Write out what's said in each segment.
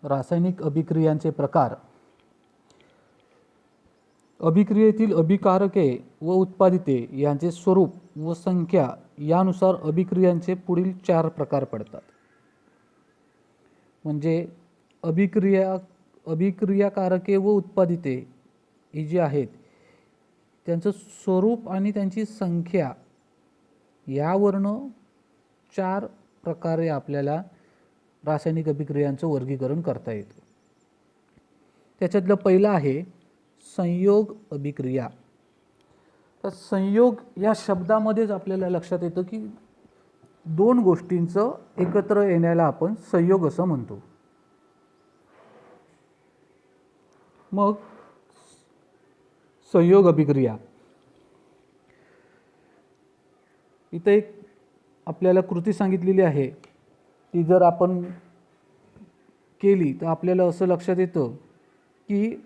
रासायनिक अभिक्रियांचे प्रकार. अभिक्रियेतील अभिकारके व उत्पादिते यांचे स्वरूप व संख्या यानुसार अभिक्रियांचे पुढील 4 प्रकार पडतात. म्हणजे अभिक्रियाकारके व उत्पादिते ही जी आहेत त्यांचं स्वरूप आणि त्यांची संख्या यावरनं 4 प्रकारे आपल्याला रासायनिक अभिक्रियांचं वर्गीकरण करता येतं. त्याच्यातलं पहिलं आहे संयोग अभिक्रिया. तर संयोग या शब्दामध्येच आपल्याला लक्षात येतं की 2 गोष्टींचं एकत्र येण्याला आपण संयोग असं म्हणतो. मग संयोग अभिक्रिया, इथं एक आपल्याला कृती सांगितलेली आहे. ती जर आपण केली तर आपल्याला असं लक्षात येतं की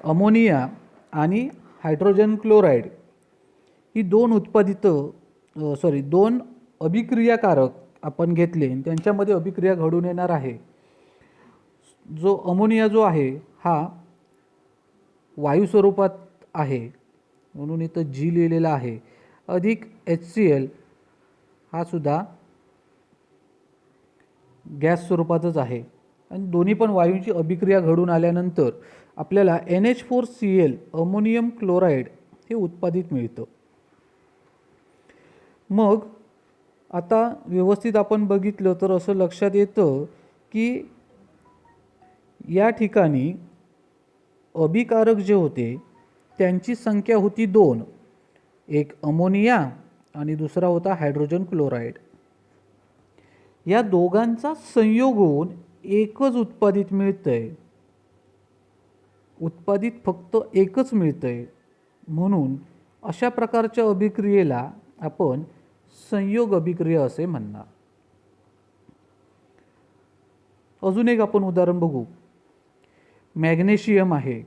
अमोनिया आणि हायड्रोजन क्लोराईड ही 2 अभिक्रियाकारक आपण घेतले आणि त्यांच्यामध्ये अभिक्रिया घडून येणार आहे. जो अमोनिया जो आहे हा वायू स्वरूपात आहे म्हणून इथं G लिहिलेला आहे, अधिक HCl हा सुद्धा गॅस स्वरूपातच आहे. आणि दोन्ही पण वायूंची अभिक्रिया घडून आल्यानंतर आपल्याला NH4Cl अमोनियम क्लोराईड हे उत्पादित मिळतं. मग आता व्यवस्थित आपण बघितलं तर असं लक्षात येतं की या ठिकाणी अभिकारक जे होते त्यांची संख्या होती 2, एक अमोनिया आणि दुसरा होता हायड्रोजन क्लोराईड. या दोघांचा संयोग होऊन एकच उत्पादित मिळतंय, उत्पादित फक्त एकच मिळतंय. म्हणून अशा प्रकारच्या अभिक्रियेला आपण संयोग अभिक्रिया असे म्हणणार. अजून एक आपण उदाहरण बघू. मॅग्नेशियम आहे,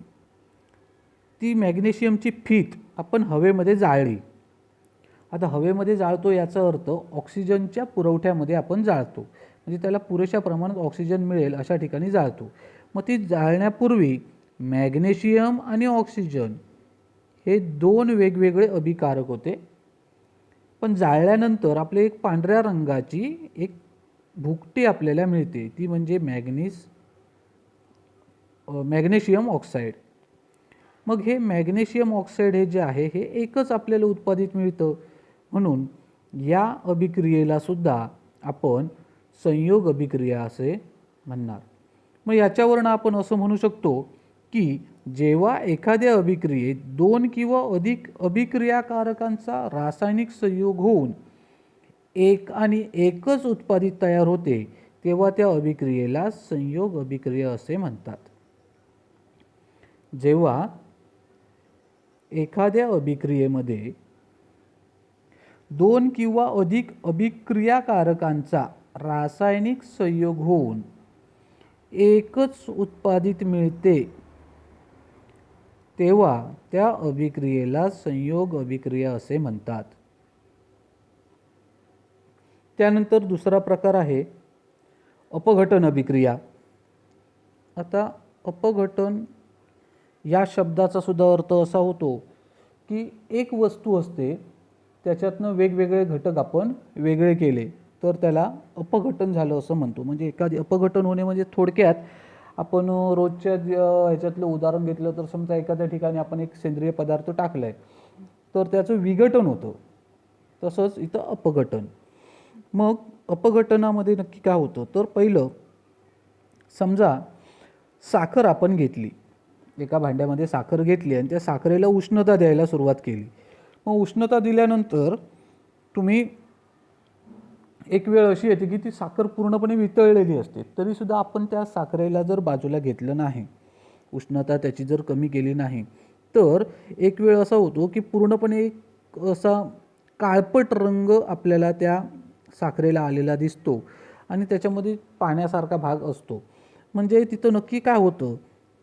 ती मॅग्नेशियमची फीत आपण हवेमध्ये जाळली. आता हवेमध्ये जाळतो याचा अर्थ ऑक्सिजनच्या पुरवठ्यामध्ये आपण जाळतो, म्हणजे त्याला पुरेशा प्रमाणात ऑक्सिजन मिळेल अशा ठिकाणी जाळतो. मग ती जाळण्यापूर्वी मॅग्नेशियम आणि ऑक्सिजन हे 2 वेगवेगळे अभिकारक होते. पण जाळल्यानंतर आपले एक पांढऱ्या रंगाची एक भुकटी आपल्याला मिळते, ती म्हणजे मॅग्नेशियम ऑक्साईड. मग हे मॅग्नेशियम ऑक्साईड हे जे आहे हे एकच आपल्याला उत्पादित मिळतं. म्हणून या अभिक्रियेला सुद्धा आपण संयोग अभिक्रिया असे म्हणणार. मग याच्यावरनं आपण असं म्हणू शकतो की जेव्हा एखाद्या अभिक्रियेत 2 किंवा अधिक अभिक्रियाकारकांचा रासायनिक संयोग होऊन एक आणि एकच उत्पादित तयार होते तेव्हा त्या अभिक्रियेला संयोग अभिक्रिया असे म्हणतात. जेव्हा एखाद्या अभिक्रियेमध्ये 2 किंवा अधिक अभिक्रियाकारकांचा रासायनिक संयोग होऊन एकच उत्पादित मिळते तेव्हा त्या अभिक्रियेला संयोग अभिक्रिया असे म्हणतात. त्यानंतर दुसरा प्रकार आहे अपघटन अभिक्रिया. आता अपघटन या शब्दाचा सुद्धा अर्थ असा होतो की एक वस्तू असते त्याच्यातनं वेगवेगळे घटक आपण वेगळे केले तर त्याला अपघटन झालं असं म्हणतो. म्हणजे एखादी अपघटन होणे म्हणजे थोडक्यात आपण रोजच्या ह्याच्यातलं उदाहरण घेतलं तर समजा एखाद्या ठिकाणी आपण एक सेंद्रिय पदार्थ टाकला आहे तर त्याचं विघटन होतं, तसंच इथं अपघटन. मग अपघटनामध्ये नक्की काय होतं तर पहिलं समजा साखर आपण घेतली, एका भांड्यामध्ये साखर घेतली आणि त्या साखरेला उष्णता द्यायला सुरुवात केली. मग उष्णता दिल्यानंतर तुम्ही एक वेळ अशी येते की ती साखर पूर्णपणे वितळलेली असते, तरीसुद्धा आपण त्या साखरेला जर बाजूला घेतलं नाही, उष्णता त्याची जर कमी केली नाही, तर एक वेळ असा होतो की पूर्णपणे एक असा काळपट रंग आपल्याला त्या साखरेला आलेला दिसतो आणि त्याच्यामध्ये पाण्यासारखा भाग असतो. म्हणजे तिथं नक्की काय होतं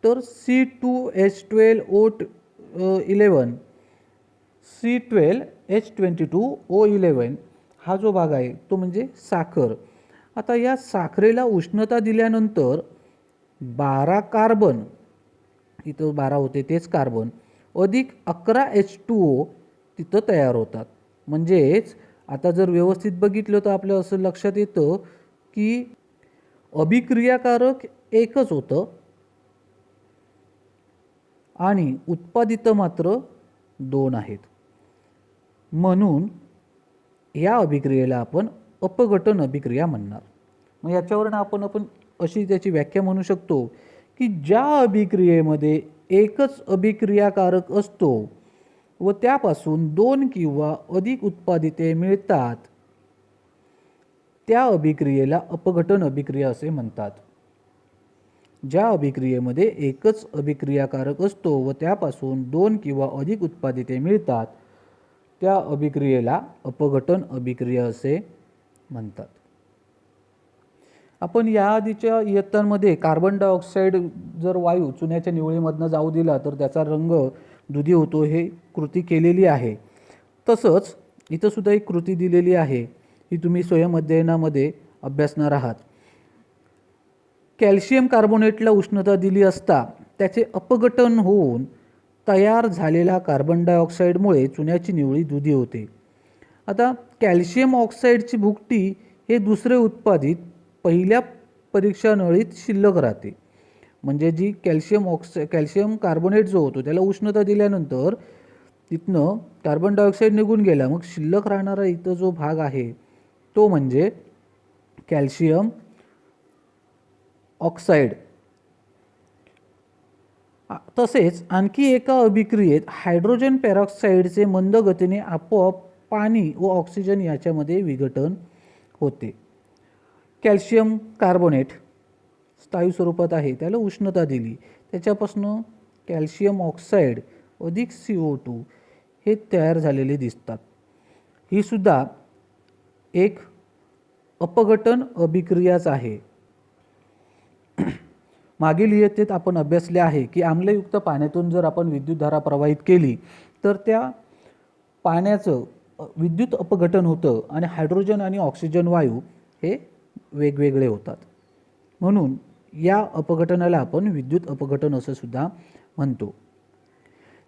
तर C2H12O11 C12H22O11 हा जो भाग आहे तो म्हणजे साखर. आता या साखरेला उष्णता दिल्यानंतर 12 कार्बन, इथं 12 होते तेच कार्बन, अधिक 11 H2O तिथं तयार होतात. म्हणजेच आता जर व्यवस्थित बघितलं तर आपलं असं लक्षात येतं की अभिक्रियाकारक एकच होतं आणि उत्पादित मात्र 2 आहेत. म्हणून या अभिक्रियेला आपण अपघटन अभिक्रिया म्हणणार. मग याच्यावरून आपण अशी त्याची व्याख्या म्हणू शकतो की ज्या अभिक्रियेमध्ये एकच अभिक्रियाकारक असतो व त्यापासून 2 किंवा अधिक उत्पादिते मिळतात त्या अभिक्रियेला अपघटन अभिक्रिया असे म्हणतात. ज्या अभिक्रियेमध्ये एकच अभिक्रियाकारक असतो व त्यापासून 2 किंवा अधिक उत्पादिते मिळतात त्या अभिक्रियेला अपघटन अभिक्रिया असे म्हणतात. आपण याआधीच्या इयत्तांमध्ये कार्बन डायऑक्साईड जर वायू चुन्याच्या निवळीमधनं जाऊ दिला तर त्याचा रंग दुधी होतो, हे कृती केलेली आहे. तसंच इथं सुद्धा एक कृती दिलेली आहे, ही तुम्ही स्वयंअध्ययनामध्ये अभ्यासणार आहात. कॅल्शियम कार्बोनेटला उष्णता दिली असता त्याचे अपघटन होऊन तयार झालेल्या कार्बन डायऑक्साईडमुळे चुन्याची निवळी दुधी होते. आता कॅल्शियम ऑक्साईडची भुकटी हे दुसरे उत्पादित पहिल्या परीक्षा नळीत शिल्लक राहते. म्हणजे जी कॅल्शियम कार्बोनेट जो होतो त्याला उष्णता दिल्यानंतर तिथनं कार्बन डायऑक्साईड निघून गेला, मग शिल्लक राहणारा इथं जो भाग आहे तो म्हणजे कॅल्शियम ऑक्साईड. तसेच आणखी एका अभिक्रियेत हायड्रोजन पेरॉक्साईडचे मंद गतीने आपोआप पाणी व ऑक्सिजन याच्यामध्ये विघटन होते. कॅल्शियम कार्बोनेट स्थायू स्वरूपात आहे, त्याला उष्णता दिली, त्याच्यापासून कॅल्शियम ऑक्साईड अधिक CO2 हे तयार झालेले दिसतात. ही सुद्धा एक अपघटन अभिक्रियाच आहे. मागील इयत्तेत आपण अभ्यासले आहे की आम्लयुक्त पाण्यातून जर आपण विद्युतधारा प्रवाहित केली तर त्या पाण्याचं विद्युत अपघटन होतं आणि हायड्रोजन आणि ऑक्सिजन वायू हे वेगवेगळे होतात. म्हणून या अपघटनाला आपण विद्युत अपघटन असं सुद्धा म्हणतो.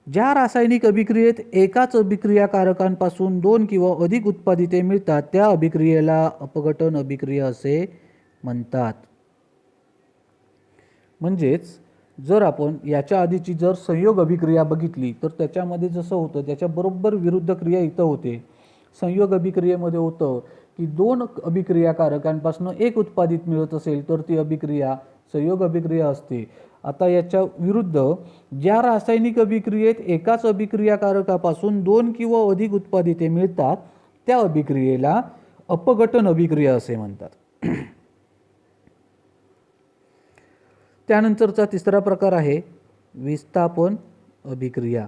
ज्या रासायनिक अभिक्रियेत एकाच अभिक्रियाकारकांपासून 2 किंवा अधिक उत्पादिते मिळतात त्या अभिक्रियेला अपघटन अभिक्रिया असे म्हणतात. म्हणजेच जर आपण याच्या आधीची जर संयोग अभिक्रिया बघितली तर त्याच्यामध्ये जसं होतं त्याच्या बरोबर विरुद्ध क्रिया इथं होते. संयोग अभिक्रियेमध्ये होतं की 2 अभिक्रियाकारकांपासून एक उत्पादित मिळत असेल तर ती अभिक्रिया संयोग अभिक्रिया असते. आता याच्या विरुद्ध ज्या रासायनिक अभिक्रियेत एकाच अभिक्रियाकारकापासून 2 किंवा अधिक उत्पादिते मिळतात त्या अभिक्रियेला अपघटन अभिक्रिया असे म्हणतात. त्यानंतरचा तिसरा प्रकार आहे विस्थापन अभिक्रिया.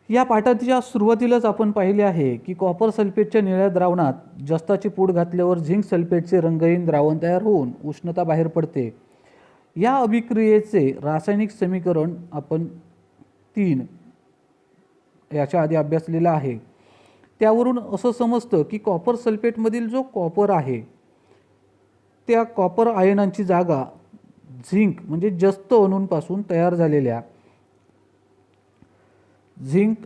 या पाठाच्या सुरुवातीलाच आपण पाहिले आहे की कॉपर सल्फेटच्या निळ्या द्रावणात जस्ताची पूड घातल्यावर झिंक सल्फेटचे रंगहीन द्रावण तयार होऊन उष्णता बाहेर पडते. या अभिक्रियेचे रासायनिक समीकरण आपण 3 याच्या आधी अभ्यासलेला आहे. त्यावरून असं समजतं की कॉपर सल्फेटमधील जो कॉपर आहे त्या कॉपर आयनांची जागा झिंक म्हणजे जस्त अणूंपासून तयार झालेल्या झिंक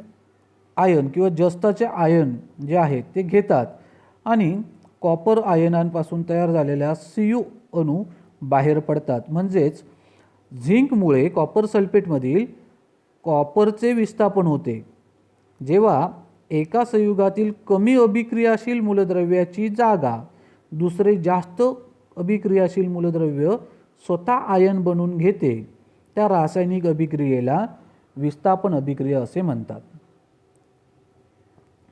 आयन किंवा जस्ताचे आयन जे आहेत ते घेतात आणि कॉपर आयनांपासून तयार झालेल्या Cu अणू बाहेर पडतात. म्हणजेच झिंकमुळे कॉपर सल्फेटमधील कॉपरचे विस्थापन होते. जेव्हा एका संयुगातील कमी अभिक्रियाशील मूलद्रव्याची जागा दुसरे जास्त अभिक्रियाशील मूलद्रव्य स्वतः आयन बनवून घेते त्या रासायनिक अभिक्रियेला विस्थापन अभिक्रिया असे म्हणतात.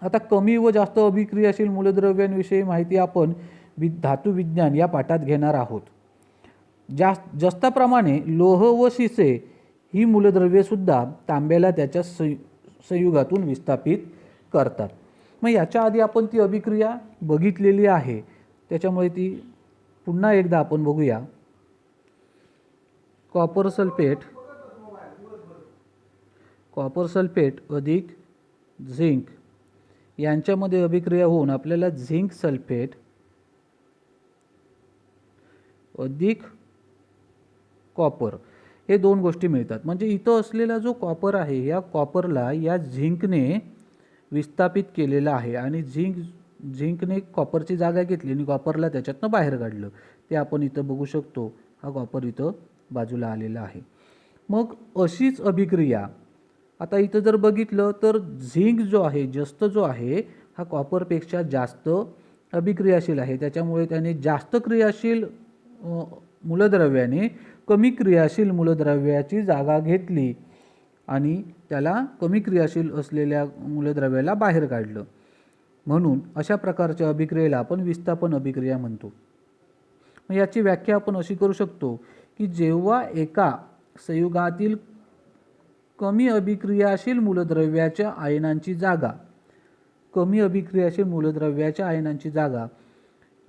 आता कमी व जास्त अभिक्रियाशील मूलद्रव्यांविषयी माहिती आपण धातुविज्ञान या पाठात घेणार आहोत. जस्ताप्रमाणे लोह व शिसे ही मूलद्रव्ये सुद्धा तांब्याला त्याच्या संयुगातून विस्थापित करतात. मग याच्या आधी आपण ती अभिक्रिया बघितलेली आहे, त्याच्यामुळे ती पुन्हा एकदा आपण बघूया. कॉपर सल्फेट अधिक झिंक यांच्यामध्ये अभिक्रिया होऊन आपल्याला झिंक सल्फेट अधिक कॉपर हे दोन गोष्टी मिळतात. म्हणजे इथं असलेला जो कॉपर आहे या कॉपरला या झिंकने विस्थापित केलेला आहे आणि झिंकने कॉपरची जागा घेतली आणि कॉपरला त्याच्यातनं बाहेर काढलं. ते आपण इथं बघू शकतो. हा कॉपर इथं बाजूला आलेला आहे. मग अशीच अभिक्रिया आता इथं जर बघितलं तर झिंक जो आहे जो आहे हा कॉपरपेक्षा जास्त अभिक्रियाशील आहे. त्याच्यामुळे त्याने जास्त क्रियाशील मूलद्रव्याने कमी क्रियाशील मूलद्रव्याची जागा घेतली आणि त्याला कमी क्रियाशील असलेल्या मूलद्रव्याला बाहेर काढलं. म्हणून अशा प्रकारच्या अभिक्रियेला आपण विस्थापन अभिक्रिया म्हणतो. मग याची व्याख्या आपण अशी करू शकतो की जेव्हा एका संयुगातील कमी अभिक्रियाशील मूलद्रव्याच्या आयनांची जागा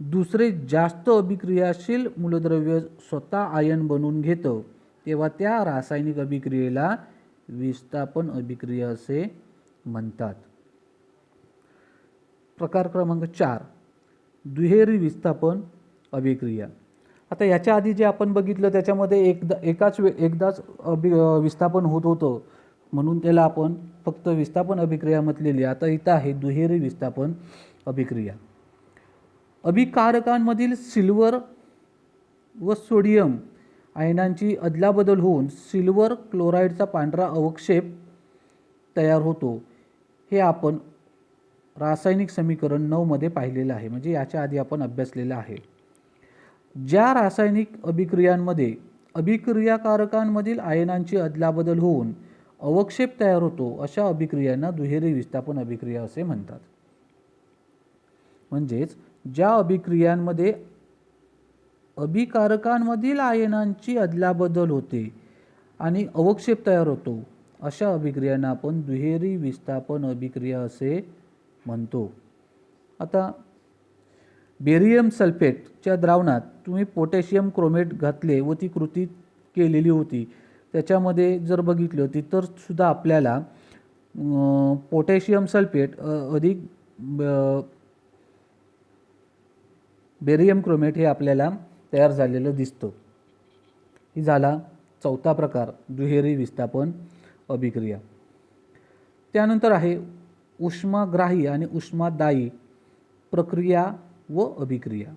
दुसरे जास्त अभिक्रियाशील मूलद्रव्य स्वतः आयन बनवून घेतं, तेव्हा त्या रासायनिक अभिक्रियेला विस्थापन अभिक्रिया असे म्हणतात. प्रकार क्रमांक 4 दुहेरी विस्थापन अभिक्रिया. आता याच्या आधी जे आपण बघितलं त्याच्यामध्ये एकदाच विस्थापन होत होतं म्हणून त्याला आपण फक्त विस्थापन अभिक्रिया म्हटलेली. आता इथं आहे दुहेरी विस्थापन अभिक्रिया. अभिकारकांमधील सिल्वर व सोडियम आयनांची अदलाबदल होऊन सिल्वर क्लोराईडचा पांढरा अवक्षेप तयार होतो. हे आपण रासायनिक समीकरण 9 मध्ये पाहिलेलं आहे. म्हणजे याच्या आधी आपण अभ्यासलेलं आहे. ज्या रासायनिक अभिक्रियांमध्ये अभिक्रियाकारकांमधील आयनांची अदलाबदल होऊन अवक्षेप तयार होतो अशा अभिक्रियांना दुहेरी विस्थापन अभिक्रिया असे म्हणतात. म्हणजेच ज्या अभिक्रियांमध्ये अभिकारकांमधील आयनांची अदलाबदल होते आणि अवक्षेप तयार होतो अशा अभिक्रियांना आपण दुहेरी विस्थापन अभिक्रिया असे म्हणतो. आता बेरियम सल्फेटच्या द्रावणात तुम्ही पोटॅशियम क्रोमेट घातले व ती कृती केलेली होती. त्याच्यामध्ये जर बघितलं तर सुद्धा आपल्याला पोटॅशियम सल्फेट अधिक बेरियम क्रोमेट हे आपल्याला तयार झालेलं दिसतं. ही झाला चौथा प्रकार दुहेरी विस्थापन अभिक्रिया. त्यानंतर आहे उष्माग्राही आणि उष्मादायी प्रक्रिया व अभिक्रिया.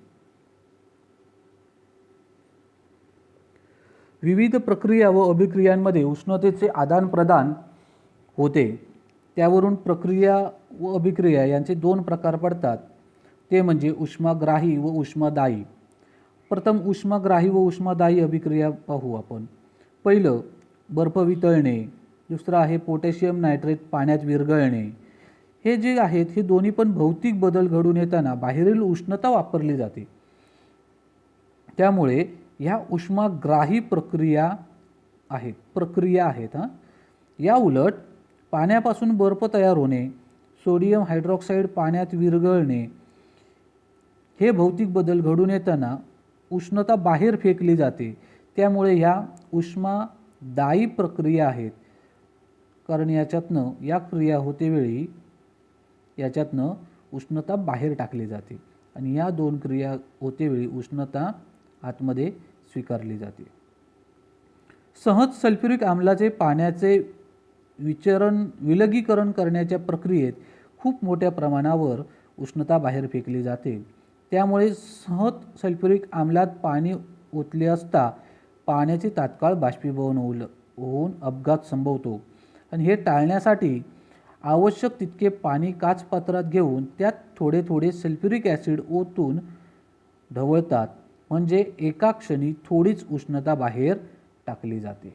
विविध प्रक्रिया व अभिक्रियांमध्ये उष्णतेचे आदान प्रदान होते. त्यावरून प्रक्रिया व अभिक्रिया यांचे दोन प्रकार पडतात. ते म्हणजे उष्माग्राही व उष्मादायी. प्रथम उष्माग्राही व उष्मादायी अभिक्रिया पाहू आपण. पहिलं बर्फ वितळणे, दुसरं आहे पोटॅशियम नायट्रेट पाण्यात विरघळणे. हे जे आहेत हे दोन्ही पण भौतिक बदल घडून येताना बाहेरील उष्णता वापरली जाते. त्यामुळे ह्या उष्माग्राही प्रक्रिया आहेत. या उलट पाण्यापासून बर्फ तयार होणे, सोडियम हायड्रॉक्साईड पाण्यात विरघळणे हे भौतिक बदल घडून येताना उष्णता बाहेर फेकली जाते. त्यामुळे ह्या उष्मादायी प्रक्रिया आहेत. कारण या क्रिया होतेवेळी याच्यातनं उष्णता बाहेर टाकली जाते आणि या दोन क्रिया होतेवेळी उष्णता आतमध्ये स्वीकारली जाते. सहज सल्फ्युरिक आम्लाचे पाण्याचे विलगीकरण करण्याच्या प्रक्रियेत खूप मोठ्या प्रमाणावर उष्णता बाहेर फेकली जाते. त्यामुळे सहज सल्फ्युरिक आम्लात पाणी ओतले असता पाण्याचे तात्काळ बाष्पीभवन होऊन अपघात संभवतो आणि हे टाळण्यासाठी आवश्यक तितके पाणी काचपात्रात घेऊन त्यात थोडे थोडे सल्फ्युरिक ॲसिड ओतून ढवळतात. म्हणजे एका क्षणी थोडीच उष्णता बाहेर टाकली जाते.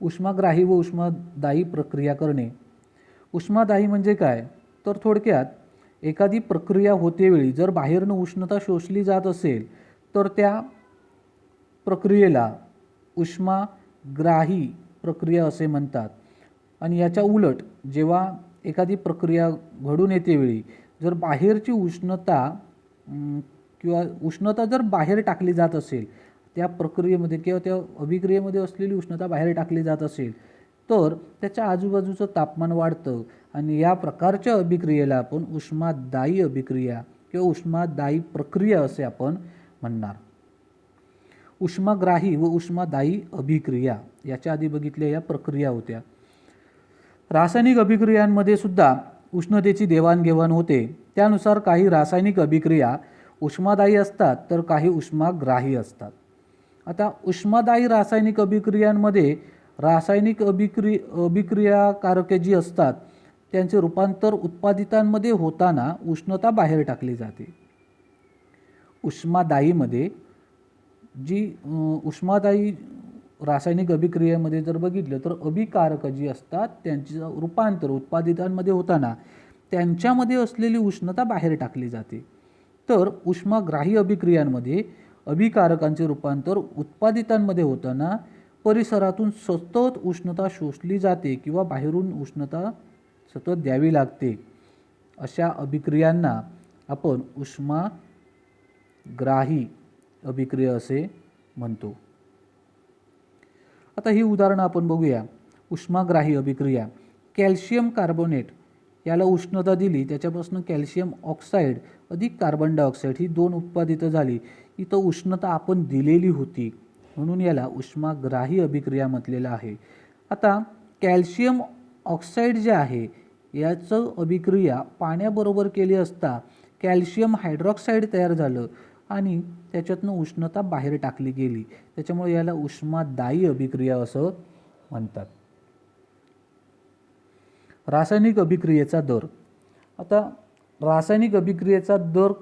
उष्माग्राही व उष्मादायी प्रक्रिया करणे. उष्मादायी म्हणजे काय तर थोडक्यात एखादी प्रक्रिया होतेवेळी जर बाहेरनं उष्णता शोषली जात असेल तर त्या प्रक्रियेला उष्माग्राही प्रक्रिया असे म्हणतात. आणि याच्या उलट जेव्हा एखादी प्रक्रिया घडून येतेवेळी जर बाहेरची उष्णता जर बाहेर टाकली जात असेल, त्या प्रक्रियेमध्ये किंवा त्या अभिक्रियेमध्ये असलेली उष्णता बाहेर टाकली जात असेल तर त्याच्या आजूबाजूचं तापमान वाढतं आणि या प्रकारच्या अभिक्रियेला आपण उष्मादायी अभिक्रिया किंवा उष्मादायी प्रक्रिया असे आपण म्हणणार. उष्माग्राही व उष्मादायी अभिक्रिया याच्या आधी बघितल्या या प्रक्रिया होत्या. रासायनिक अभिक्रियांमध्ये सुद्धा उष्णतेची देवाणघेवाण होते. त्यानुसार काही रासायनिक अभिक्रिया उष्मादायी असतात तर काही उष्माग्राही असतात. आता उष्मादायी रासायनिक अभिक्रियांमध्ये रासायनिक अभिक्रियाकारके जी असतात त्यांचे रूपांतर उत्पादितांमध्ये होताना उष्णता बाहेर टाकली जाते. उष्मादायीमध्ये जी उष्मादायी रासायनिक अभिक्रियेमध्ये जर बघितलं तर अभिकारक जी असतात त्यांचं रूपांतर उत्पादितांमध्ये होताना त्यांच्यामध्ये असलेली उष्णता बाहेर टाकली जाते. तर उष्माग्राही अभिक्रियांमध्ये अभिकारकांचे रूपांतर उत्पादितांमध्ये होताना परिसरातून सतत उष्णता शोषली जाते किंवा बाहेरून उष्णता सतत द्यावी लागते. अशा अभिक्रियांना आपण उष्माग्राही अभिक्रिया असे म्हणतो. आता ही उदाहरणं आपण बघूया. उष्माग्राही अभिक्रिया, कॅल्शियम कार्बोनेट याला उष्णता दिली, त्याच्यापासून कॅल्शियम ऑक्साईड अधिक कार्बन डायऑक्साईड ही 2 उत्पादितं झाली. इथं उष्णता आपण दिलेली होती म्हणून याला उष्माग्राही अभिक्रिया म्हटलेलं आहे. आता कॅल्शियम ऑक्साईड जे आहे याचं अभिक्रिया पाण्याबरोबर केली असता कॅल्शियम हायड्रॉक्साईड तयार झालं आणि त्याच्यातनं उष्णता बाहेर टाकली गेली. त्याच्यामुळे याला उष्मादायी अभिक्रिया असं म्हणतात. रासायनिक अभिक्रियेचा दर. आता रासायनिक अभिक्रियेचा दर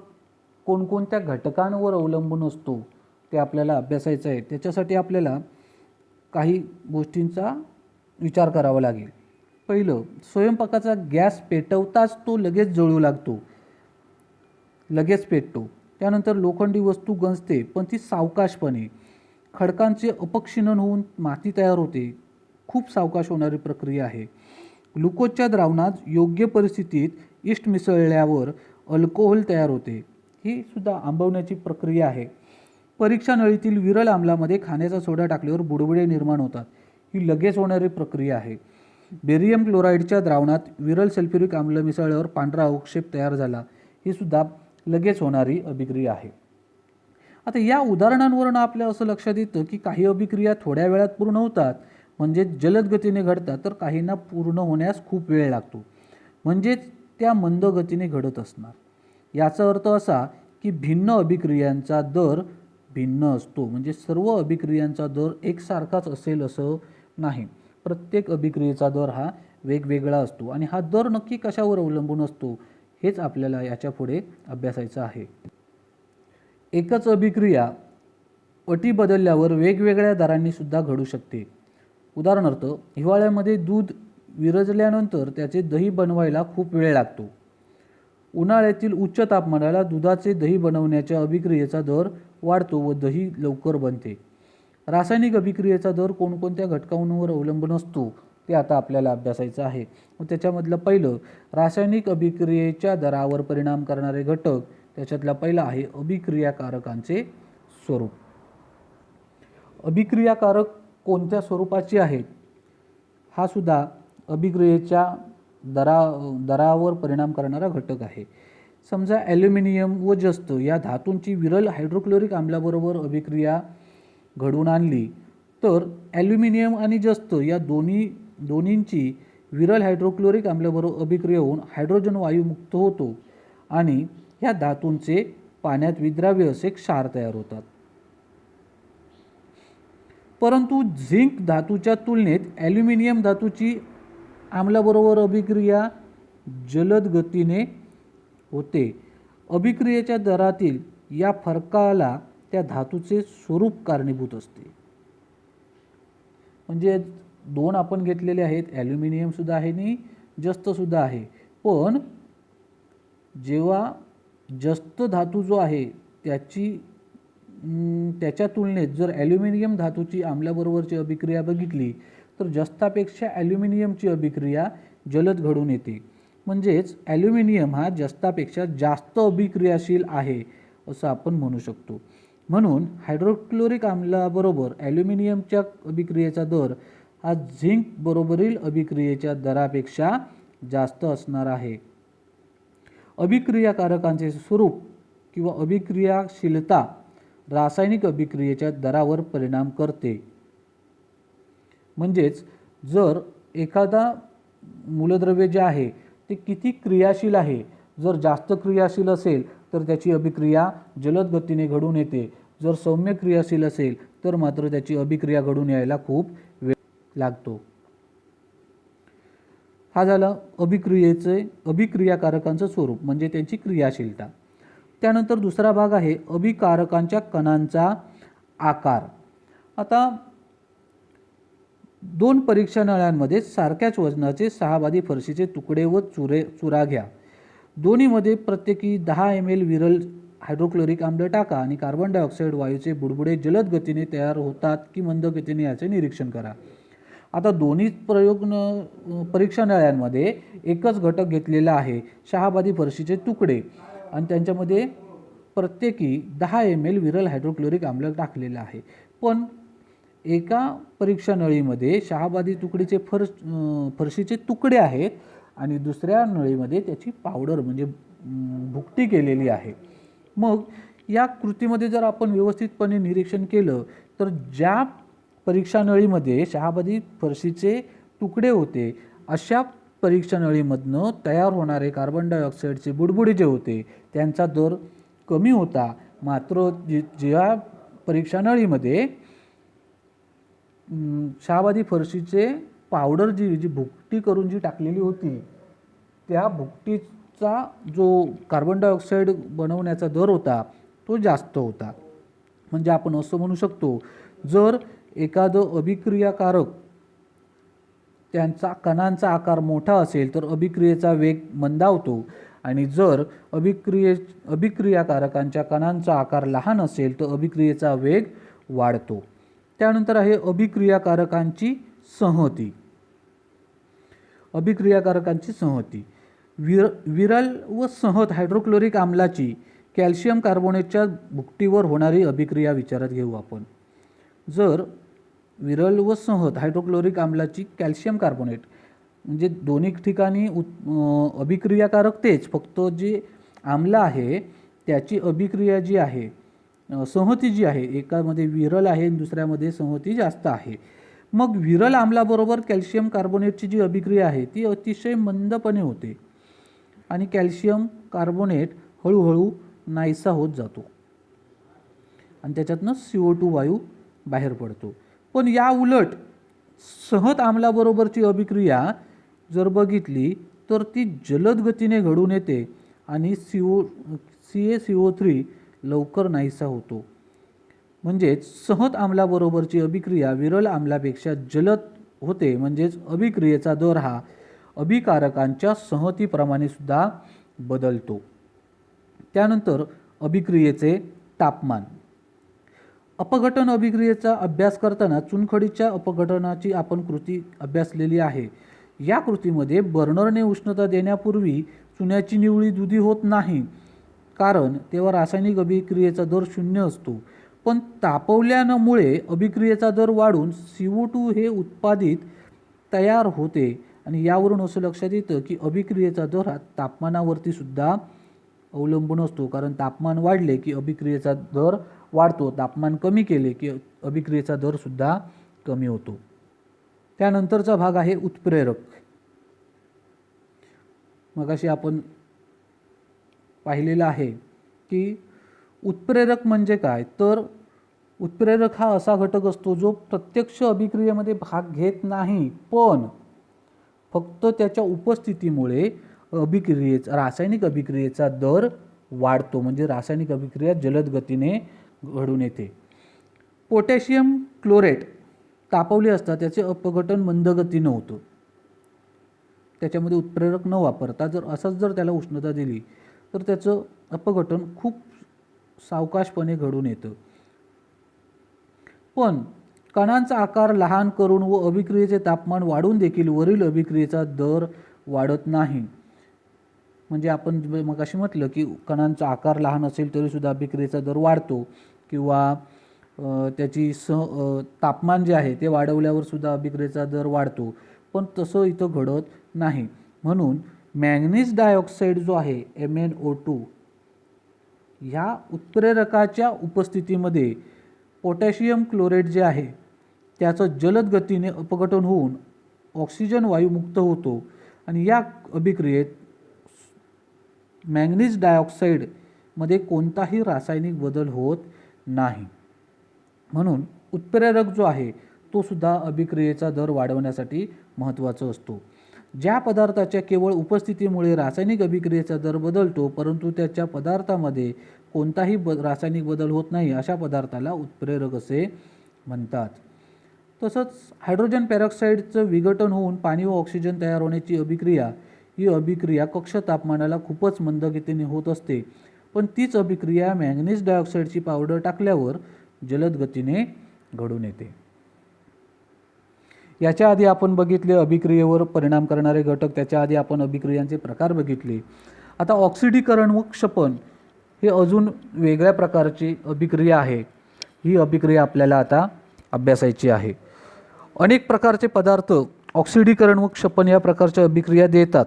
कोणकोणत्या घटकांवर अवलंबून असतो ते आपल्याला अभ्यासायचं आहे. त्याच्यासाठी आपल्याला काही गोष्टींचा विचार करावा लागेल. पहिलं, स्वयंपाकाचा गॅस पेटवताच तो लगेच जळू लागतो, लगेच पेटतो. त्यानंतर लोखंडी वस्तू गंजते पण ती सावकाशपणे. खडकांचे अपक्षीणन होऊन माती तयार होते, खूप सावकाश होणारी प्रक्रिया आहे. ग्लुकोजच्या द्रावणात योग्य परिस्थितीत इष्ट मिसळल्यावर अल्कोहोल तयार होते, ही सुद्धा आंबवण्याची प्रक्रिया आहे. परीक्षा नळीतील विरल आम्लामध्ये खाण्याचा सोडा टाकल्यावर बुडबुडे निर्माण होतात, ही लगेच होणारी प्रक्रिया आहे. बेरियम क्लोराईडच्या द्रावणात विरल सल्फ्युरिक आम्ल मिसळल्यावर पांढरा अवक्षेप तयार झाला, ही सुद्धा लगेच होणारी अभिक्रिया आहे. आता या उदाहरणांवरून आपल्या असं लक्षात येतं की काही अभिक्रिया थोड्या वेळात पूर्ण होतात म्हणजे जलद गतीने घडतात, तर काहींना पूर्ण होण्यास खूप वेळ लागतो म्हणजेच त्या मंद गतीने घडत असणार. याचा अर्थ असा की भिन्न अभिक्रियांचा दर भिन्न असतो, म्हणजे सर्व अभिक्रियांचा दर एकसारखाच असेल असं नाही. प्रत्येक अभिक्रियेचा दर हा वेगवेगळा असतो आणि हा दर नक्की कशावर अवलंबून असतो हेच आपल्याला याच्या पुढे अभ्यासायचं आहे. एकच अभिक्रिया अटी बदलल्यावर वेगवेगळ्या दरांनी सुद्धा घडू शकते. उदाहरणार्थ, हिवाळ्यामध्ये दूध विरजल्यानंतर त्याचे दही बनवायला खूप वेळ लागतो. उन्हाळ्यातील उच्च तापमानाला दुधाचे दही बनवण्याच्या अभिक्रियेचा दर वाढतो व दही लवकर बनते. रासायनिक अभिक्रियेचा दर कोणकोणत्या घटकांवर अवलंबून असतो ते आता आपल्याला अभ्यासायचं आहे. व त्याच्यामधलं पहिलं, रासायनिक अभिक्रियेच्या दरावर परिणाम करणारे घटक. त्याच्यातला पहिला आहे अभिक्रियाकारकांचे स्वरूप. अभिक्रियाकारक कोणत्या स्वरूपाची आहेत हा सुद्धा अभिक्रियेच्या दरावर परिणाम करणारा घटक आहे. समजा ॲल्युमिनियम व जस्त या धातूंची विरल हायड्रोक्लोरिक आम्लाबरोबर अभिक्रिया घडवून आणली तर ॲल्युमिनियम आणि जस्त या दोन्हींची विरल हायड्रोक्लोरिक आम्लाबरोबर अभिक्रिया होऊन हायड्रोजन वायू मुक्त होतो आणि ह्या धातूंचे पाण्यात विद्राव्य असे क्षार तयार होतात. परंतु झिंक धातूच्या तुलनेत ॲल्युमिनियम धातूची आम्लाबरोबर अभिक्रिया जलद गतीने होते. अभिक्रियेच्या दरातील या फरकाला त्या धातूचे स्वरूप कारणीभूत असते. म्हणजे 2 आपण घेतलेले आहेत, ॲल्युमिनियम सुद्धा आहे आणि जस्त सुद्धा आहे. पण जेव्हा जस्त धातू जो आहे त्याच्या तुलनेत जर ॲल्युमिनियम धातूची आम्लाबरोबरची अभिक्रिया बघितली तर जस्तापेक्षा ॲल्युमिनियमची अभिक्रिया जलद घडून येते. म्हणजेच ॲल्युमिनियम हा जस्तापेक्षा जास्त अभिक्रियाशील आहे असं आपण म्हणू शकतो. म्हणून हायड्रोक्लोरिक आम्लाबरोबर ॲल्युमिनियमच्या अभिक्रियेचा दर हा झिंक बरोबरील अभिक्रियेच्या दरापेक्षा जास्त असणार आहे. अभिक्रियाकारकांचे स्वरूप किंवा अभिक्रियाशीलता रासायनिक अभिक्रियेच्या दरावर परिणाम करते. म्हणजेच जर एखादा मूलद्रव्य जे आहे ते किती क्रियाशील आहे, जर जास्त क्रियाशील असेल तर त्याची अभिक्रिया जलद गतीने घडून येते. जर सौम्य क्रियाशील असेल तर मात्र त्याची अभिक्रिया घडून यायला खूप वेळ लागतो. हा झाला अभिक्रियाकारकांचं स्वरूप म्हणजे त्यांची क्रियाशीलता. त्यानंतर दुसरा भाग आहे अभिकारकांच्या कणांचा आकार. आता 2 परीक्षा नळ्यांमध्ये सारख्याच वजनाचे 6 बादी फरशीचे तुकडे व चुरा घ्या. दोन्हीमध्ये प्रत्येकी 10 ml विरल हायड्रोक्लोरिक आम्ल टाका आणि कार्बन डायऑक्साईड वायूचे बुडबुडे जलद गतीने तयार होतात की मंद गतीने याचे निरीक्षण करा. आता दोन्ही परीक्षा नळ्यांमध्ये एकच घटक घेतलेला आहे, 6 बादी फरशीचे तुकडे, आणि त्यांच्यामध्ये प्रत्येकी 10 ml विरल हायड्रोक्लोरिक आम्ल टाकलेलं आहे. पण एका परीक्षा नळीमध्ये 6 बादी तुकडीचे फरशीचे तुकडे आहेत आणि दुसऱ्या नळीमध्ये त्याची पावडर म्हणजे भुकटी केलेली आहे. मग या कृतीमध्ये जर आपण व्यवस्थितपणे निरीक्षण केलं तर ज्या परीक्षा नळीमध्ये 6 बादी फरशीचे तुकडे होते अशा परीक्षा नळीमधनं तयार होणारे कार्बन डायऑक्साईडचे बुडबुडे जे होते त्यांचा दर कमी होता. मात्र ज्या परीक्षा नळीमध्ये 6 बादी फरशीचे पावडर जी भुकटी करून जी टाकलेली होती त्या भुकटीचा जो कार्बन डायऑक्साईड बनवण्याचा दर होता तो जास्त होता. म्हणजे आपण असं म्हणू शकतो, जर एखादं अभिक्रियाकारक त्यांचा कणांचा आकार मोठा असेल तर अभिक्रियेचा वेग मंदावतो आणि जर अभिक्रियाकारकांच्या कणांचा आकार लहान असेल तर अभिक्रियेचा वेग वाढतो. त्यानंतर आहे अभिक्रियाकारकांची संहती. अभिक्रियाकारकांची संहती विरल व सहत हायड्रोक्लोरिक आम्लाची कॅल्शियम कार्बोनेटच्या भुकटीवर होणारी अभिक्रिया विचारात घेऊ आपण. जर विरल व सहत हायड्रोक्लोरिक आम्लाची कॅल्शियम कार्बोनेट म्हणजे दोन्ही ठिकाणी अभिक्रियाकारक तेच, फक्त जे आम्ल आहे त्याची अभिक्रिया जी आहे संहती जी आहे, एकामध्ये विरल आहे आणि दुसऱ्यामध्ये संहती जास्त आहे. मग विरल आम्लाबरोबर कॅल्शियम कार्बोनेटची जी अभिक्रिया आहे ती अतिशय मंदपणे होते आणि कॅल्शियम कार्बोनेट हळूहळू नाहीसा होत जातो आणि त्याच्यातनं CO2 वायू बाहेर पडतो. पण या उलट सहत आम्लाबरोबरची अभिक्रिया जर बघितली तर ती जलद गतीने घडून येते आणि CaCO3 लवकर नाहीसा होतो. म्हणजेच सहत आम्लाबरोबरची अभिक्रिया विरल आम्लापेक्षा जलद होते. म्हणजेच अभिक्रियेचा दर हा अभिकारकांच्या संहतीप्रमाणे सुद्धा बदलतो. त्यानंतर अभिक्रियेचे तापमान. अपघटन अभिक्रियेचा अभ्यास करताना चुनखडीच्या अपघटनाची आपण कृती अभ्यासलेली आहे. या कृतीमध्ये बर्नरने उष्णता देण्यापूर्वी चुन्याची निवळी दुधी होत नाही, कारण तेव्हा रासायनिक अभिक्रियेचा दर 0 असतो. पण तापवल्यामुळे अभिक्रियेचा दर वाढून CO2 हे उत्पादित तयार होते आणि यावरून असं लक्षात येतं की अभिक्रियेचा दर हा तापमानावरती सुद्धा अवलंबून असतो. कारण तापमान वाढले की अभिक्रियेचा दर वाढतो, तापमान कमी केले की अभिक्रियेचा दर सुद्धा कमी होतो. त्यानंतरचा भाग आहे उत्प्रेरक. मगाशी आपण पाहिलेलं आहे की उत्प्रेरक म्हणजे काय, तर उत्प्रेरक हा असा घटक असतो जो प्रत्यक्ष अभिक्रियेमध्ये भाग घेत नाही, पण फक्त त्याच्या उपस्थितीमुळे रासायनिक अभिक्रियेचा दर वाढतो. म्हणजे रासायनिक अभिक्रिया जलद गतीने घडून येते. पोटॅशियम क्लोरेट तापवले असता त्याचे अपघटन मंद गतीनं होतं. त्याच्यामध्ये उत्प्रेरक न वापरता जर त्याला उष्णता दिली तर त्याचं अपघटन खूप सावकाशपणे घडून येतं. पण कणांचा आकार लहान करून व अभिक्रियेचे तापमान वाढून देखील वरील अभिक्रियेचा दर वाढत नाही. म्हणजे आपण मगाशी म्हटलं की कणांचा आकार लहान असेल तरीसुद्धा अभिक्रियेचा दर वाढतो किंवा त्याची तापमान जे आहे ते वाढवल्यावर सुद्धा अभिक्रियेचा दर वाढतो, पण तसं इथं घडत नाही. म्हणून मॅंगनीज डायऑक्साईड जो आहे MnO2 ह्या उत्प्रेरकाच्या उपस्थितीमध्ये पोटॅशियम क्लोराईड जे आहे त्याचं जलद गतीने अपघटन होऊन ऑक्सिजन वायू मुक्त होतो आणि या अभिक्रियेत मॅंगनीज डायऑक्साईडमध्ये कोणताही रासायनिक बदल होत नाही. म्हणून उत्प्रेरक जो आहे तो सुद्धा अभिक्रियेचा दर वाढवण्यासाठी महत्त्वाचा असतो. ज्या पदार्थाच्या केवळ उपस्थितीमुळे रासायनिक अभिक्रियेचा दर बदलतो परंतु त्याच्या पदार्थामध्ये कोणताही रासायनिक बदल होत नाही अशा पदार्थाला उत्प्रेरक असे म्हणतात. तसंच हायड्रोजन पेरॉक्साईडचं विघटन होऊन पाणी व ऑक्सिजन तयार होण्याची अभिक्रिया ही अभिक्रिया कक्ष तापमानाला खूपच मंद गतीने होत असते, पण तीच अभिक्रिया मॅंगनीज डायऑक्साईडची पावडर टाकल्यावर जलद गतीने घडून येते. याच्या आधी आपण बघितले अभिक्रियेवर परिणाम करणारे घटक, त्याच्या आधी आपण अभिक्रियांचे प्रकार बघितले. आता ऑक्सिडीकरण व क्षपन हे अजून वेगळ्या प्रकारची अभिक्रिया आहे. ही अभिक्रिया आपल्याला आता अभ्यासायची आहे. अनेक प्रकारचे पदार्थ ऑक्सिडीकरण व क्षपन या प्रकारच्या अभिक्रिया देतात.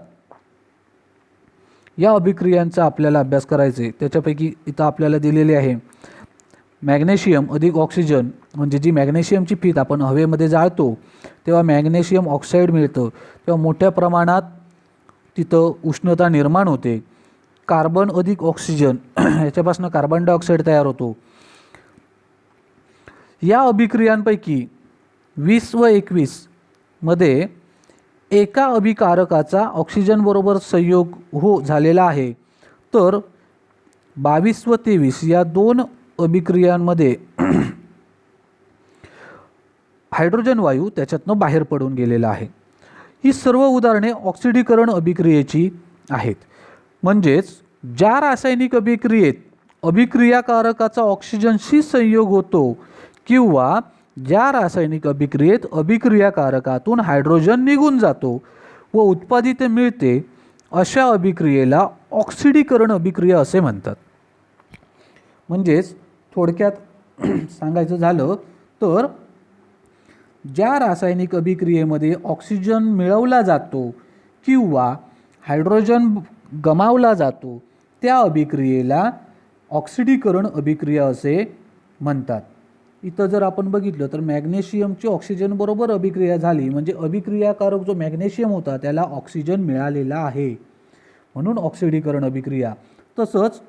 या अभिक्रियांचा आपल्याला अभ्यास करायचा आहे. त्याच्यापैकी इथं आपल्याला दिलेले आहे मॅग्नेशियम अधिक ऑक्सिजन, म्हणजे जी मॅग्नेशियमची पीत आपण हवेमध्ये जाळतो तेव्हा मॅग्नेशियम ऑक्साईड मिळतं, तेव्हा मोठ्या प्रमाणात तिथं उष्णता निर्माण होते. कार्बन अधिक ऑक्सिजन याच्यापासून कार्बन डायऑक्साईड तयार होतो. या अभिक्रियांपैकी 20 व 21 मध्ये एका अभिकारकाचा ऑक्सिजन बरोबर संयोग झालेला आहे, तर 22 व 23 या दोन अभिक्रियांमध्ये हायड्रोजन वायू त्याच्यातनं बाहेर पडून गेलेला आहे. ही सर्व उदाहरणे ऑक्सिडीकरण अभिक्रियेची आहेत. म्हणजेच ज्या रासायनिक अभिक्रियेत अभिक्रियाकारकाचा ऑक्सिजनशी संयोग होतो किंवा ज्या रासायनिक अभिक्रियेत अभिक्रियाकारकातून हायड्रोजन निघून जातो व उत्पादित मिळते अशा अभिक्रियेला ऑक्सिडीकरण अभिक्रिया असे म्हणतात. म्हणजेच थोडक्यात सांगायचं झालं तर ज्या रासायनिक अभिक्रियेमध्ये ऑक्सिजन मिळवला जातो किंवा हायड्रोजन गमावला जातो त्या अभिक्रियेला ऑक्सिडीकरण अभिक्रिया असे म्हणतात. इथं जर आपण बघितलं तर मॅग्नेशियमची ऑक्सिजन बरोबर अभिक्रिया झाली म्हणजे अभिक्रियाकारक जो मॅग्नेशियम होता त्याला ऑक्सिजन मिळालेला आहे, म्हणून ऑक्सिडीकरण अभिक्रिया. तसंच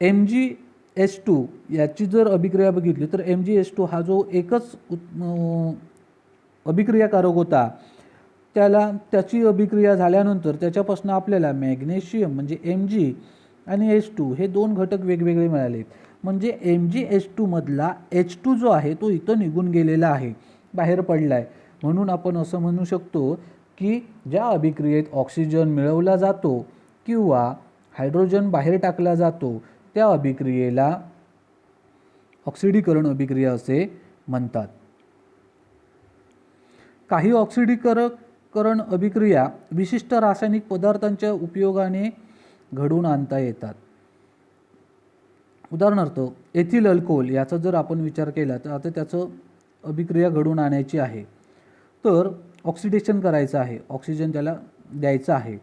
MgS2 याची जर अभिक्रिया बघितली तर MgS2 हा जो एकच अभिक्रियाकारक होता त्याची अभिक्रिया झाल्यानंतर त्याच्यापासून आपल्याला मॅग्नेशियम म्हणजे Mg आणि H2 हे दोन घटक वेगवेगळे मिळाले. म्हणजे MgS2 मधला H2 जो आहे तो इथं निघून गेलेला आहे, बाहेर पडला आहे. म्हणून आपण असं म्हणू शकतो की ज्या अभिक्रियेत ऑक्सिजन मिळवला जातो किंवा हायड्रोजन बाहेर टाकला जातो त्या अभिक्रियेला ऑक्सिडीकरण अभिक्रिया असे म्हणतात. काही ऑक्सिडीकरण अभिक्रिया विशिष्ट रासायनिक पदार्थांच्या उपयोगाने घडून आणता येतात. उदाहरणार्थ एथिल अल्कोहोल याचा जर आपण विचार केला तर आता त्याचं अभिक्रिया घडून आणायची आहे, तर ऑक्सिडेशन करायचं आहे, ऑक्सिजन त्याला द्यायचं आहे.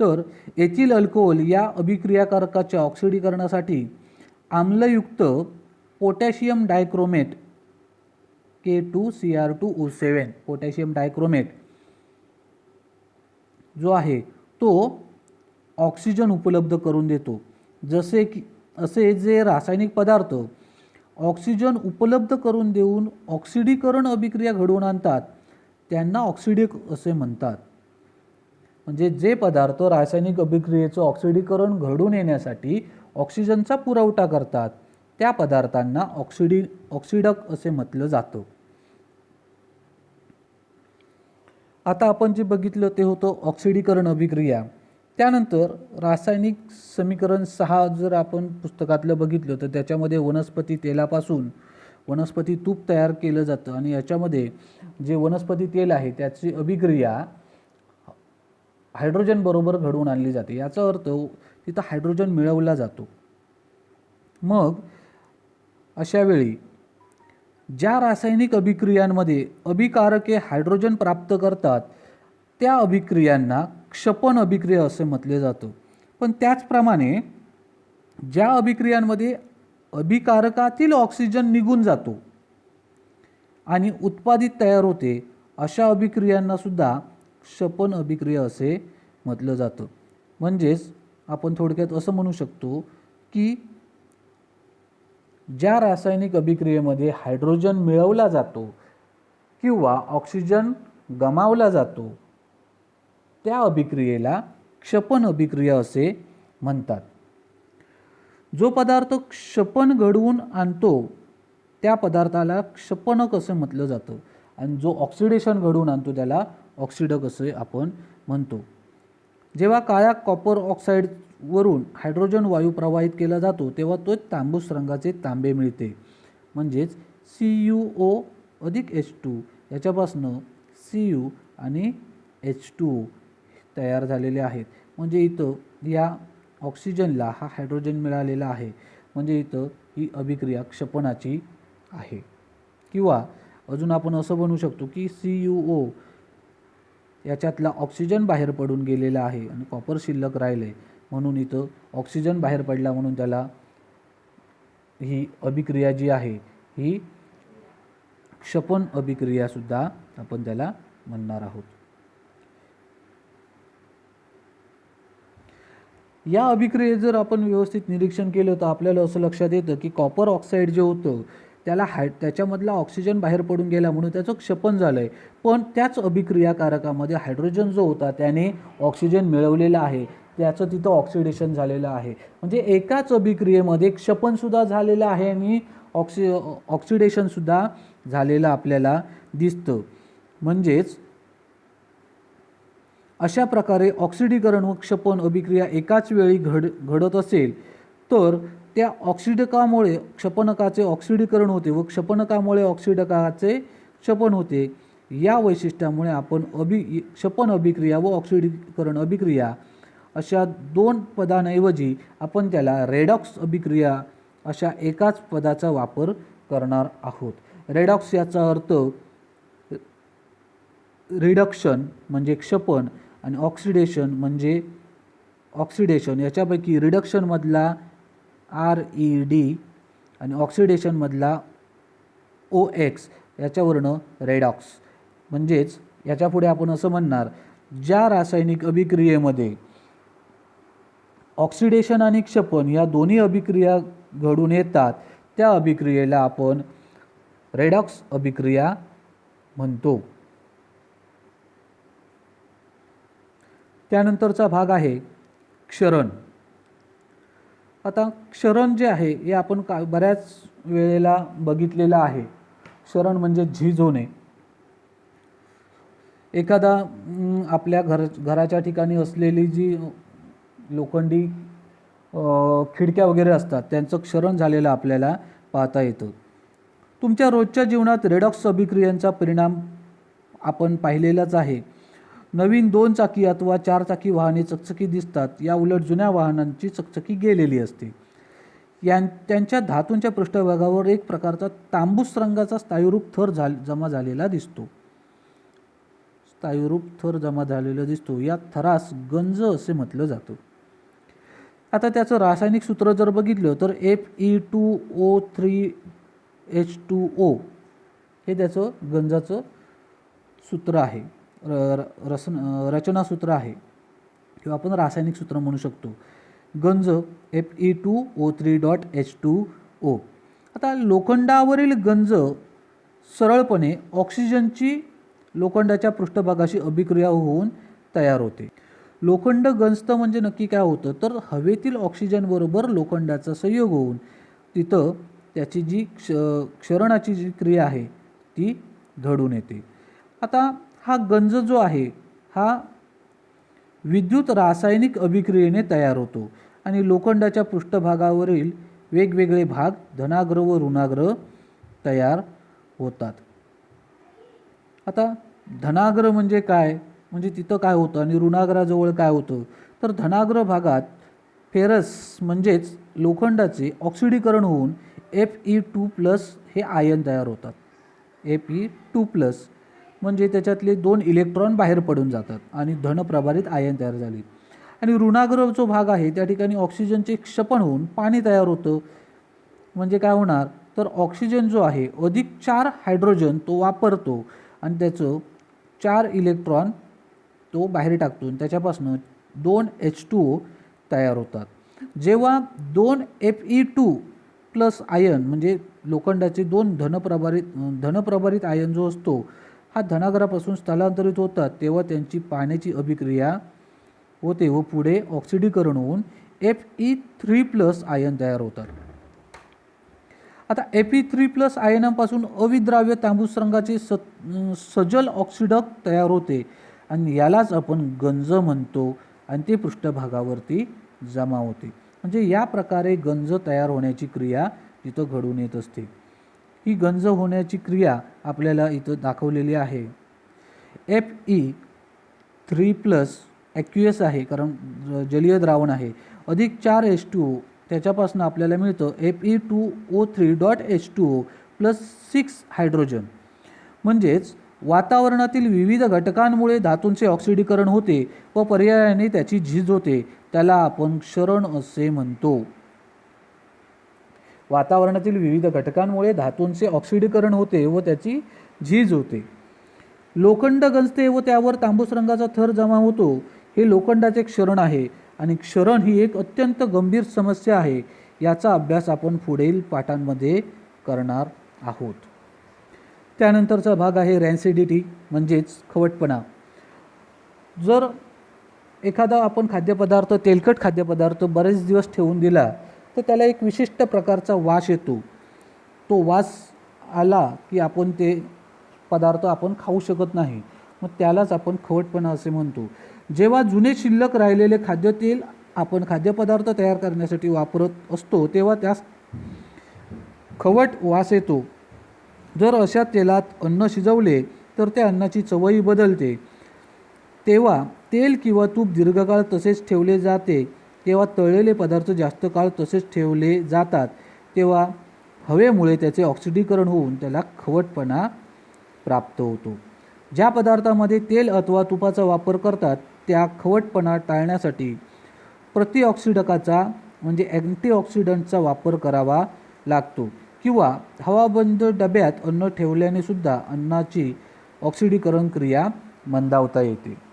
तर एथिल अल्कोहोल या अभिक्रियाकारकाच्या ऑक्सिडीकरणासाठी आम्लयुक्त potassium dichromate K2Cr2O7 potassium dichromate जो आहे तो ऑक्सिजन उपलब्ध करून देतो. जसे की असे जे रासायनिक पदार्थ ऑक्सिजन उपलब्ध करून देऊन ऑक्सिडीकरण अभिक्रिया घडवून आणतात त्यांना ऑक्सिडेक असे म्हणतात. म्हणजे जे पदार्थ रासायनिक अभिक्रियेचं ऑक्सिडीकरण घडून येण्यासाठी ऑक्सिजनचा पुरवठा करतात त्या पदार्थांना ऑक्सिडक असे म्हटलं जातं. आता आपण जे बघितलं ते होतं ऑक्सिडीकरण अभिक्रिया. त्यानंतर रासायनिक समीकरण 6 जर आपण पुस्तकातलं बघितलं तर त्याच्यामध्ये वनस्पती तेलापासून वनस्पती तूप तयार केलं जातं आणि याच्यामध्ये जे वनस्पती तेल आहे त्याची अभिक्रिया हायड्रोजन बरोबर घडवून आणली जाते. याचा अर्थ तिथं हायड्रोजन मिळवला जातो. मग अशा वेळी ज्या रासायनिक अभिक्रियांमध्ये अभिकारके हायड्रोजन प्राप्त करतात त्या अभिक्रियांना क्षपन अभिक्रिया असे म्हटले जातं. पण त्याचप्रमाणे ज्या अभिक्रियांमध्ये अभिकारकातील ऑक्सिजन निघून जातो आणि उत्पादित तयार होते अशा अभिक्रियांना सुद्धा क्षपन अभिक्रिया असे म्हटलं जातं. म्हणजेच आपण थोडक्यात असं म्हणू शकतो की ज्या रासायनिक अभिक्रियेमध्ये हायड्रोजन मिळवला जातो किंवा ऑक्सिजन गमावला जातो त्या अभिक्रियेला क्षपन अभिक्रिया असे म्हणतात. जो पदार्थ क्षपन घडवून आणतो त्या पदार्थाला क्षपनक असे म्हटलं जातं आणि जो ऑक्सिडेशन घडवून आणतो त्याला ऑक्सिडक असे आपण म्हणतो. जेव्हा काळ्या कॉपर ऑक्साईडवरून हायड्रोजन वायू प्रवाहित केला जातो तेव्हा तो तांबूस रंगाचे तांबे मिळते. म्हणजेच CuO अधिक H2 याच्यापासनं Cu आणि H2O तयार झालेले आहेत. म्हणजे इथं या ऑक्सिजनला हा हायड्रोजन मिळालेला आहे. म्हणजे इथं ही अभिक्रिया क्षपनाची आहे. किंवा अजून आपण असं म्हणू शकतो की CuO याच्यातला ऑक्सिजन बाहेर पडून गेलेला आहे आणि कॉपर शिल्लक राहिले म्हणून इथं ऑक्सिजन बाहेर पडला म्हणून त्याला ही अभिक्रिया जी आहे ही क्षपन अभिक्रिया सुद्धा आपण त्याला म्हणणार आहोत. या अभिक्रियेत जर आपण व्यवस्थित निरीक्षण केलं तर आपल्याला असं लक्षात येतं की कॉपर ऑक्साईड जे होतं त्याला त्याच्यामधला ऑक्सिजन बाहेर पडून गेला म्हणून त्याचं क्षपन झालं आहे. पण त्याच अभिक्रियाकारकामध्ये हायड्रोजन जो होता त्याने ऑक्सिजन मिळवलेला आहे त्याचं तिथं ऑक्सिडेशन झालेलं आहे. म्हणजे एकाच अभिक्रियेमध्ये क्षपनसुद्धा झालेलं आहे आणि ऑक्सिडेशनसुद्धा झालेलं आपल्याला दिसतं. म्हणजेच अशा प्रकारे ऑक्सिडीकरण व क्षपन अभिक्रिया एकाच वेळी घडत असेल तर त्या ऑक्सिडकामुळे क्षपनकाचे ऑक्सिडीकरण होते व क्षपनकामुळे ऑक्सिडकाचे क्षपन होते. या वैशिष्ट्यामुळे आपण क्षपन अभिक्रिया व ऑक्सिडीकरण अभिक्रिया अशा दोन पदांऐवजी आपण त्याला रेडॉक्स अभिक्रिया अशा एकाच पदाचा वापर करणार आहोत. रेडॉक्स याचा अर्थ रिडक्शन म्हणजे क्षपन आणि ऑक्सिडेशन म्हणजे ऑक्सिडेशन. याच्यापैकी रिडक्शनमधला RED आणि ऑक्सिडेशनमधला OX याच्यावरनं रेडॉक्स. म्हणजेच याच्यापुढे आपण असं म्हणणार ज्या रासायनिक अभिक्रियेमध्ये ऑक्सिडेशन आणि क्षपन या दोन्ही अभिक्रिया घडून येतात त्या अभिक्रियेला आपण रेडॉक्स अभिक्रिया म्हणतो. त्यानंतरचा भाग आहे क्षरण. आता क्षरण जे आहे हे आपण बऱ्याच वेळेला बघितलेलं आहे. क्षरण म्हणजे झीज होणे. एखादा आपल्या घराच्या ठिकाणी असलेली जी लोखंडी खिडक्या वगैरे असतात त्यांचं क्षरण झालेलं आपल्याला पाहता येतं. तुमच्या रोजच्या जीवनात रेडॉक्स अभिक्रियांचा परिणाम आपण पाहिलेलाच आहे. नवीन 2 चाकी अथवा 4 चाकी वाहने चकचकी दिसतात. या उलट जुन्या वाहनांची चकचकी गेलेली असते. त्यांच्या धातूंच्या पृष्ठभागावर एक प्रकारचा तांबूस रंगाचा स्थायीरूप थर जमा झालेला दिसतो. स्थायीरूप थर जमा झालेला दिसतो. या थरास गंज असे म्हटलं जातं. आता त्याचं रासायनिक सूत्र जर बघितलं तर Fe2O3H2O हे त्याचं गंजाचं सूत्र आहे. रचना सूत्र आहे किंवा आपण रासायनिक सूत्र म्हणू शकतो. गंज Fe2O3.H2O. आता लोखंडावरील गंज सरळपणे ऑक्सिजनची लोखंडाच्या पृष्ठभागाशी अभिक्रिया होऊन तयार होते. लोखंड गंजतं म्हणजे नक्की काय होतं तर हवेतील ऑक्सिजन बरोबर लोखंडाचा संयोग होऊन तिथं त्याची जी क्षरणाची जी क्रिया आहे ती घडून येते. आता हा गंज जो आहे हा विद्युत रासायनिक अभिक्रियेने तयार होतो आणि लोखंडाच्या पृष्ठभागावरील वेगवेगळे भाग धनाग्र व ऋणाग्र तयार होतात. आता धनाग्र म्हणजे काय म्हणजे तिथं काय होतं आणि ऋणाग्राजवळ काय होतं तर धनाग्र भागात फेरस म्हणजेच लोखंडाचे ऑक्सिडीकरण होऊन Fe2+ हे आयन तयार होतात. Fe2+, म्हणजे त्याच्यातले 2 इलेक्ट्रॉन बाहेर पडून जातात आणि धनप्रभारित आयन तयार झाले. आणि ऋणाग्र जो भाग आहे त्या ठिकाणी ऑक्सिजनचे क्षपण होऊन पाणी तयार होतं. म्हणजे काय होणार, तर ऑक्सिजन जो आहे अधिक 4 हायड्रोजन तो वापरतो आणि त्याचं 4 इलेक्ट्रॉन तो बाहेर टाकतो आणि त्याच्यापासून 2 H2O तयार होतात. जेव्हा 2 Fe2+ आयन म्हणजे लोखंडाचे 2 धनप्रभारित आयन जो असतो हा धनाग्रापासून स्थलांतरित होतात, तेव्हा त्यांची पाण्याची अभिक्रिया होते व पुढे ऑक्सिडीकरण होऊन Fe3+ आयन तयार होतात. आता Fe3+ आयनापासून अविद्राव्य तांबूस रंगाचे सजल ऑक्सिडक तयार होते आणि यालाच आपण गंज म्हणतो आणि ते पृष्ठभागावरती जमा होते. म्हणजे या प्रकारे गंज तयार होण्याची क्रिया इथं घडून येत असते. ही गंज होण्याची क्रिया आपल्याला इथं दाखवलेली आहे. Fe3+ ॲक्युएस आहे कारण जलीय द्रावण आहे, अधिक 4 H2O त्याच्यापासून आपल्याला मिळतं Fe2O3.H2O + 6 हायड्रोजन. म्हणजेच वातावरणातील विविध घटकांमुळे धातूंचे ऑक्सिडीकरण होते व पर्यायाने त्याची झीज होते, त्याला आपण क्षरण असे म्हणतो. वातावरणातील विविध घटकांमुळे धातूंचे ऑक्सिडीकरण होते व त्याची झीज होते. लोखंड गंजते व त्यावर तांबूस रंगाचा थर जमा होतो, हे लोखंडाचे क्षरण आहे आणि क्षरण ही एक अत्यंत गंभीर समस्या आहे. याचा अभ्यास आपण पुढील पाठांमध्ये करणार आहोत. त्यानंतरचा भाग आहे रॅन्सिडिटी म्हणजेच खवटपणा. जर एखादा आपण खाद्यपदार्थ, तेलकट खाद्यपदार्थ बरेच दिवस ठेवून दिला तर त्याला एक विशिष्ट प्रकारचा वास येतो. तो वास आला की आपण ते पदार्थ आपण खाऊ शकत नाही, मग त्यालाच आपण खवटपणा असे म्हणतो. जेव्हा जुने शिल्लक राहिलेले खाद्यतेल आपण खाद्यपदार्थ तयार करण्यासाठी वापरत असतो तेव्हा त्यास खवट वास येतो. जर अशा तेलात अन्न शिजवले तर त्या अन्नाची चवही बदलते. तेव्हा तेल किंवा तूप दीर्घकाळ तसेच ठेवले जाते, तेव्हा तळलेले पदार्थ जास्त काळ तसेच ठेवले जातात, तेव्हा हवेमुळे त्याचे ऑक्सिडीकरण होऊन त्याला खवटपणा प्राप्त होतो. ज्या पदार्थामध्ये तेल अथवा तुपाचा वापर करतात त्या खवटपणा टाळण्यासाठी प्रतिऑक्सिडकाचा म्हणजे अँटीऑक्सिडंटचा वापर करावा लागतो किंवा हवाबंद डब्यात अन्न ठेवल्याने सुद्धा अन्नाची ऑक्सिडीकरण क्रिया मंदावता येते.